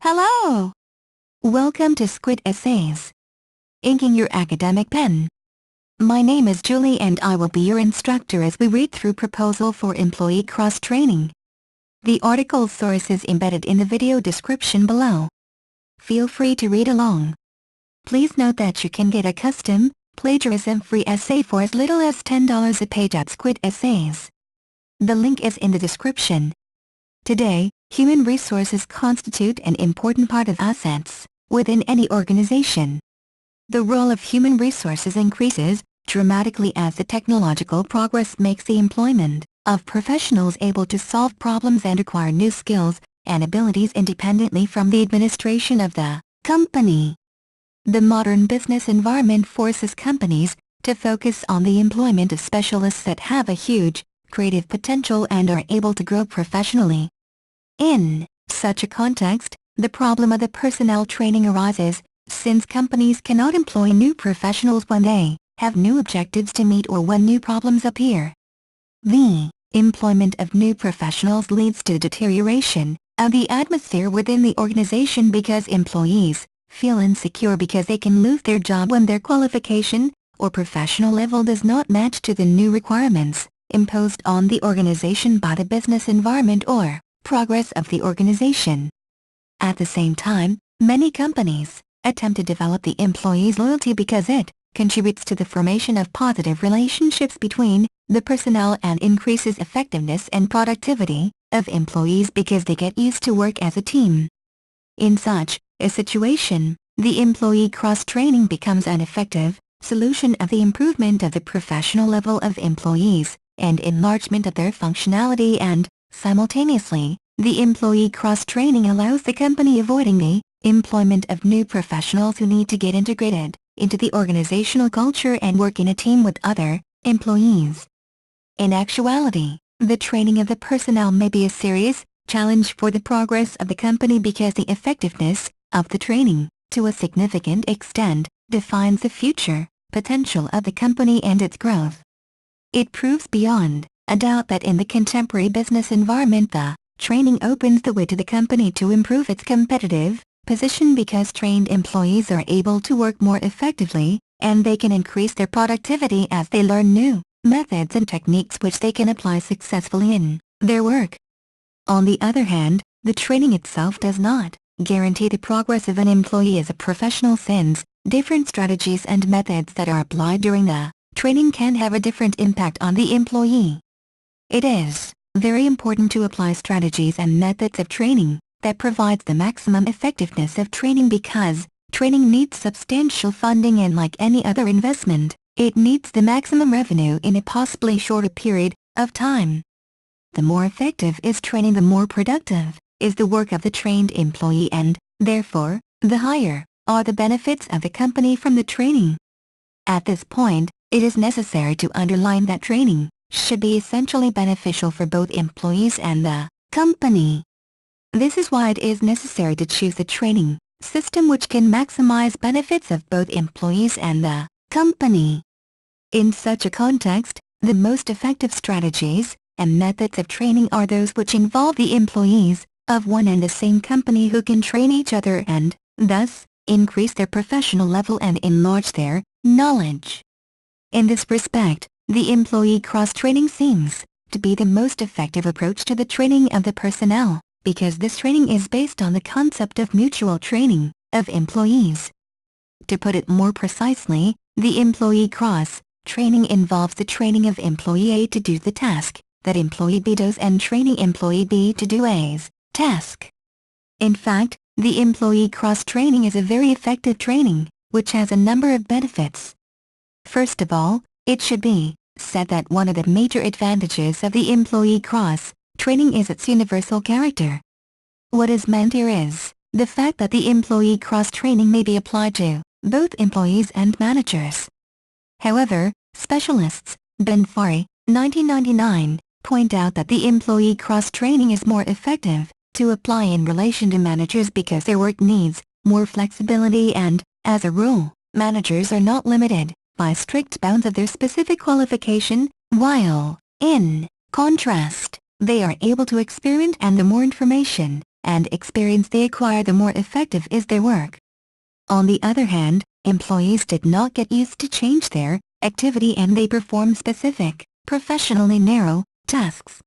Hello! Welcome to Squid Essays. Inking your academic pen. My name is Julie and I will be your instructor as we read through Proposal for Employee Cross-Training. The article source is embedded in the video description below. Feel free to read along. Please note that you can get a custom, plagiarism-free essay for as little as $10 a page at Squid Essays. The link is in the description. Today, human resources constitute an important part of assets within any organization. The role of human resources increases dramatically as the technological progress makes the employment of professionals able to solve problems and acquire new skills and abilities independently from the administration of the company. The modern business environment forces companies to focus on the employment of specialists that have a huge creative potential and are able to grow professionally. In such a context, the problem of the personnel training arises, since companies cannot employ new professionals when they have new objectives to meet or when new problems appear. The employment of new professionals leads to deterioration of the atmosphere within the organization because employees feel insecure because they can lose their job when their qualification or professional level does not match to the new requirements imposed on the organization by the business environment or progress of the organization. At the same time, many companies attempt to develop the employees' loyalty because it contributes to the formation of positive relationships between the personnel and increases effectiveness and productivity of employees because they get used to work as a team. In such a situation, the employee cross-training becomes an effective solution of the improvement of the professional level of employees and enlargement of their functionality, and simultaneously, the employee cross-training allows the company avoiding the employment of new professionals who need to get integrated into the organizational culture and work in a team with other employees. In actuality, the training of the personnel may be a serious challenge for the progress of the company because the effectiveness of the training, to a significant extent, defines the future potential of the company and its growth. It proves beyond a doubt that in the contemporary business environment the training opens the way to the company to improve its competitive position because trained employees are able to work more effectively, and they can increase their productivity as they learn new methods and techniques which they can apply successfully in their work. On the other hand, the training itself does not guarantee the progress of an employee as a professional, since different strategies and methods that are applied during the training can have a different impact on the employee. It is very important to apply strategies and methods of training that provides the maximum effectiveness of training because training needs substantial funding, and like any other investment, it needs the maximum revenue in a possibly shorter period of time. The more effective is training, the more productive is the work of the trained employee, and, therefore, the higher are the benefits of the company from the training. At this point, it is necessary to underline that training should be essentially beneficial for both employees and the company. This is why it is necessary to choose a training system which can maximize benefits of both employees and the company. In such a context, the most effective strategies and methods of training are those which involve the employees of one and the same company who can train each other and, thus, increase their professional level and enlarge their knowledge. In this respect, the employee cross-training seems to be the most effective approach to the training of the personnel, because this training is based on the concept of mutual training of employees. To put it more precisely, the employee cross-training involves the training of employee A to do the task that employee B does and training employee B to do A's task. In fact, the employee cross-training is a very effective training, which has a number of benefits. First of all, it should be said that one of the major advantages of the employee cross-training is its universal character. What is meant here is the fact that the employee cross-training may be applied to both employees and managers. However, specialists, Benfari, 1999, point out that the employee cross-training is more effective to apply in relation to managers because their work needs more flexibility and, as a rule, managers are not limited by strict bounds of their specific qualification, while, in contrast, they are able to experiment, and the more information and experience they acquire, the more effective is their work. On the other hand, employees did not get used to change their activity and they perform specific, professionally narrow, tasks.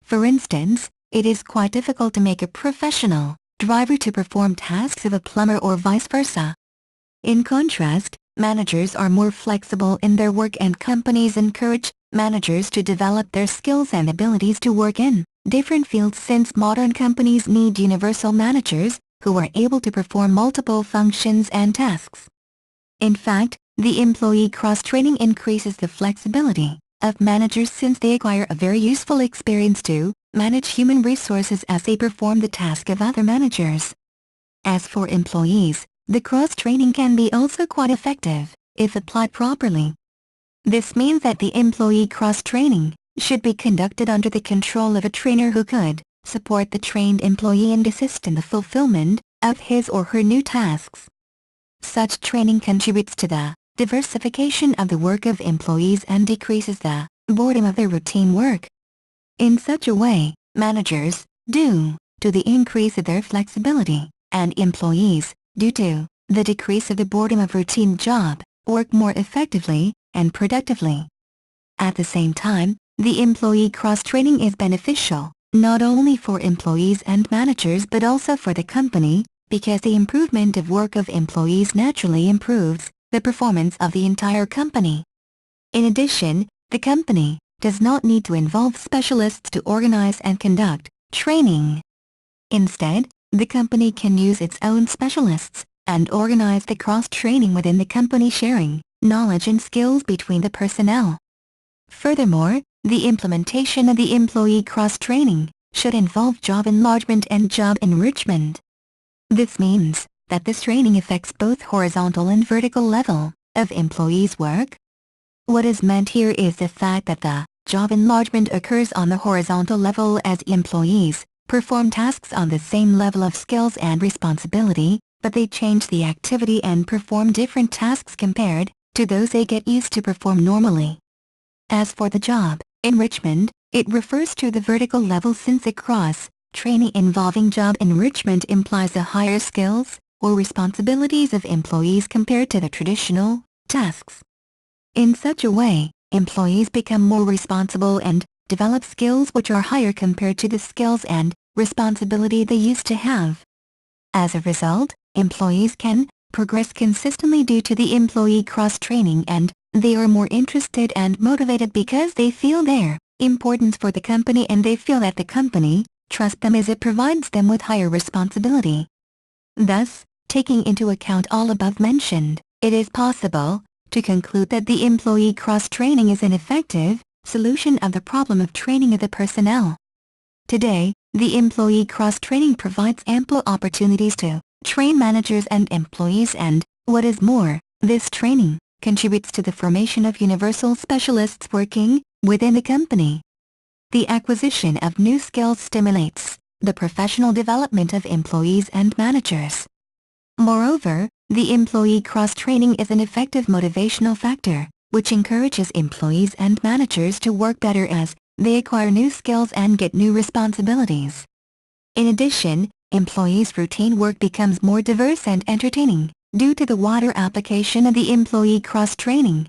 For instance, it is quite difficult to make a professional driver to perform tasks of a plumber or vice versa. In contrast, managers are more flexible in their work and companies encourage managers to develop their skills and abilities to work in different fields, since modern companies need universal managers who are able to perform multiple functions and tasks. In fact, the employee cross-training increases the flexibility of managers since they acquire a very useful experience to manage human resources as they perform the task of other managers. As for employees, the cross-training can be also quite effective if applied properly. This means that the employee cross-training should be conducted under the control of a trainer who could support the trained employee and assist in the fulfillment of his or her new tasks. Such training contributes to the diversification of the work of employees and decreases the boredom of their routine work. In such a way, managers, due to the increase of their flexibility, and employees, due to the decrease of the boredom of routine job, work more effectively and productively. At the same time, the employee cross-training is beneficial, not only for employees and managers but also for the company, because the improvement of work of employees naturally improves the performance of the entire company. In addition, the company does not need to involve specialists to organize and conduct training. Instead, the company can use its own specialists and organize the cross-training within the company, sharing knowledge and skills between the personnel. Furthermore, the implementation of the employee cross-training should involve job enlargement and job enrichment. This means that this training affects both horizontal and vertical level of employees' work. What is meant here is the fact that the job enlargement occurs on the horizontal level as employees perform tasks on the same level of skills and responsibility, but they change the activity and perform different tasks compared to those they get used to perform normally. As for the job enrichment, it refers to the vertical level since the cross-training involving job enrichment implies the higher skills or responsibilities of employees compared to the traditional tasks. In such a way, employees become more responsible and develop skills which are higher compared to the skills and responsibility they used to have. As a result, employees can progress consistently due to the employee cross-training, and they are more interested and motivated because they feel their importance for the company and they feel that the company trusts them as it provides them with higher responsibility. Thus, taking into account all above mentioned, it is possible to conclude that the employee cross-training is an effective solution of the problem of training of the personnel. Today, the employee cross-training provides ample opportunities to train managers and employees, and, what is more, this training contributes to the formation of universal specialists working within the company. The acquisition of new skills stimulates the professional development of employees and managers. Moreover, the employee cross-training is an effective motivational factor, which encourages employees and managers to work better as they acquire new skills and get new responsibilities. In addition, employees' routine work becomes more diverse and entertaining due to the wider application of the employee cross-training.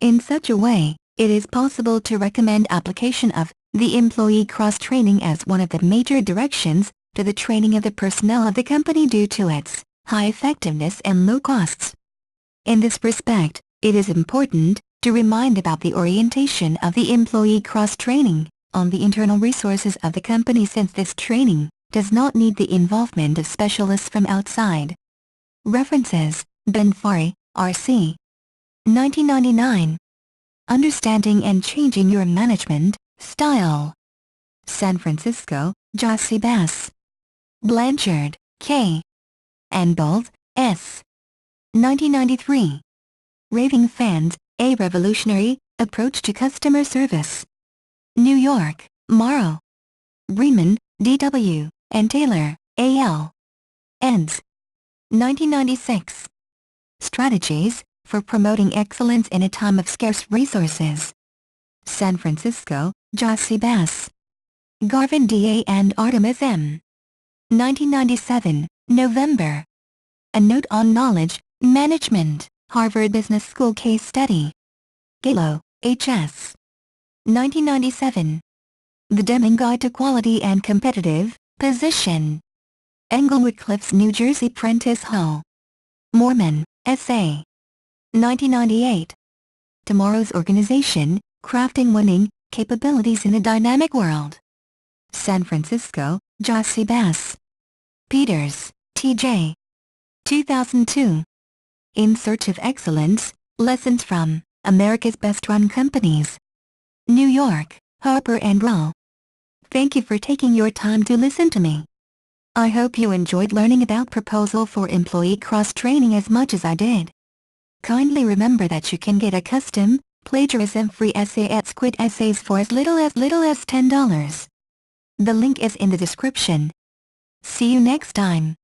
In such a way, it is possible to recommend application of the employee cross-training as one of the major directions to the training of the personnel of the company due to its high effectiveness and low costs. In this respect, it is important to remind about the orientation of the employee cross-training on the internal resources of the company, since this training does not need the involvement of specialists from outside. References: Benfari, R.C. 1999. Understanding and Changing Your Management Style. San Francisco, Jossy Bass. Blanchard, K. and Bolt, S. 1993. Raving Fans, A Revolutionary Approach to Customer Service. New York, Morrow. Bremen, D.W., and Taylor, A.L. eds. 1996. Strategies for Promoting Excellence in a Time of Scarce Resources. San Francisco, Jossy Bass. Garvin D.A. and Artemis M. 1997, November. A Note on Knowledge Management, Harvard Business School Case Study. Galo, H.S. 1997. The Deming Guide to Quality and Competitive Position. Englewood Cliffs, New Jersey. Prentice Hall. Mormon, S.A. 1998. Tomorrow's Organization, Crafting Winning Capabilities in a Dynamic World. San Francisco, Jossie Bass. Peters, T.J. 2002. In Search of Excellence, Lessons from America's Best-Run Companies. New York, Harper & Row. Thank you for taking your time to listen to me. I hope you enjoyed learning about Proposal for Employee Cross-Training as much as I did. Kindly remember that you can get a custom, plagiarism-free essay at Squid Essays for as little as $10. The link is in the description. See you next time.